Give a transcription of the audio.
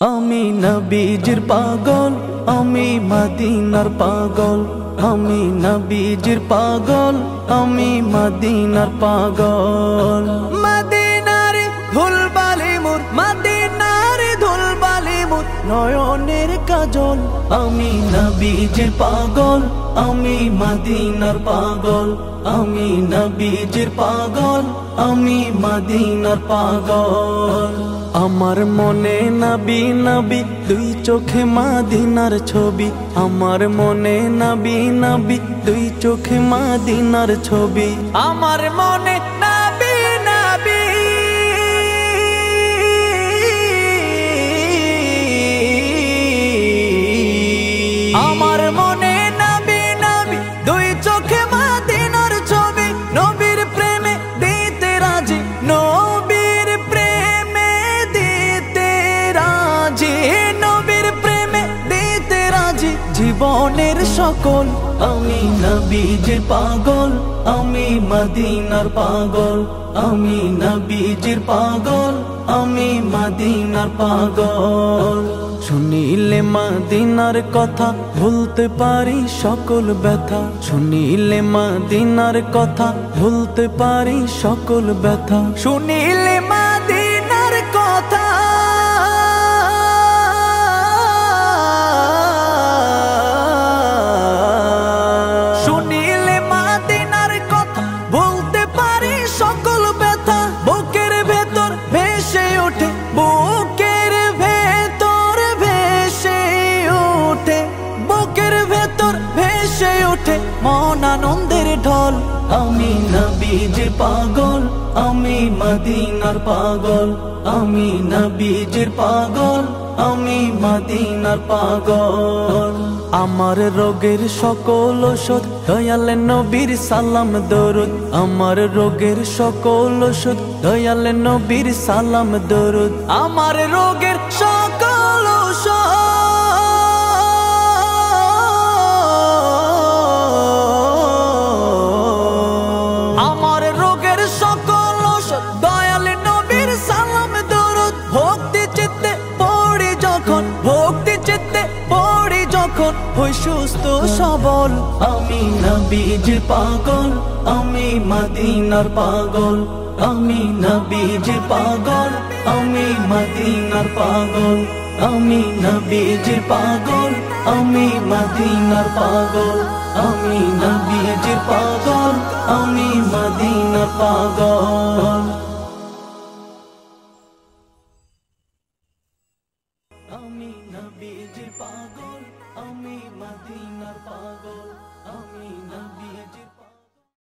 আমি নবীজির পাগল, আমি মদিনার পাগল। আমি নবীজির পাগল, আমি মদিনার পাগল। মদিনার ধুলবালি মোর, মদিনার ধুলবালি মোর নয়নের কাজল। আমি নবীজির পাগল, আমি মদিনার পাগল। আমি নবীজির পাগল, আমি মদিনার পাগল। আমার মনে নবী নবী দুই চোখে মদিনার ছবি। আমার মনে নবী নবী দুই চোখে মদিনার ছবি। আমার মনে নবী নবী আমার মনে নবী নবী দুই চোখে মদিনার ছবি। নবীর প্রেমে দিতে রাজি, নবীর প্রেমে দিতে রাজি, নবীর প্রেমে দিতে রাজি জীবনের সকল। আমি নবীজির পাগল, আমি মদিনার পাগল। আমি নবীজির পাগল, আমি মদিনার পাগল। শুনিলে মদিনার কথা ভুলতে পারি সকল ব্যথা। শুনিলে মদিনার কথা ভুলতে পারি সকল ব্যথা। শুনিলে মদিনার কথা শুনিলে মদিনার কথা ভুলতে পারি সকল ব্যথা। বুকের ভেতর ভেসে ওঠে, বুকের ভেতর ভেসে ওঠে, বুকের ভেতর ভেসে ওঠে মন আনন্দের ঢল। আমি নবীজির পাগল, আমি মদিনার পাগল। আমি নবীজির পাগল, আমি মদিনার পাগল। আমার রোগের সকল ওষুধ দয়াল নবীর সালাম দরুদ। আমার রোগের সকল ওষুধ দয়াল নবীর সালাম দরুদ। আমার রোগের সকল ওষুধ আমার রোগের সকল ওষুধ দয়াল নবীর সালাম দরুদ। ভক্তি চিত্তে পড়ি যখন, ভক্তি চিত্তে পড়ি যখন হই সুস্থ সবল। আমি নবীজির পাগল, আমি মদিনার পাগল। আমি নবীজির পাগল, আমি মদিনার পাগল। আমি নবীজির পাগল, আমি মদিনার পাগল। আমি নবীজির পাগল, আমি মদিনার পাগল। আমি নবীজির পাগল, আমি মদিনার পাগল।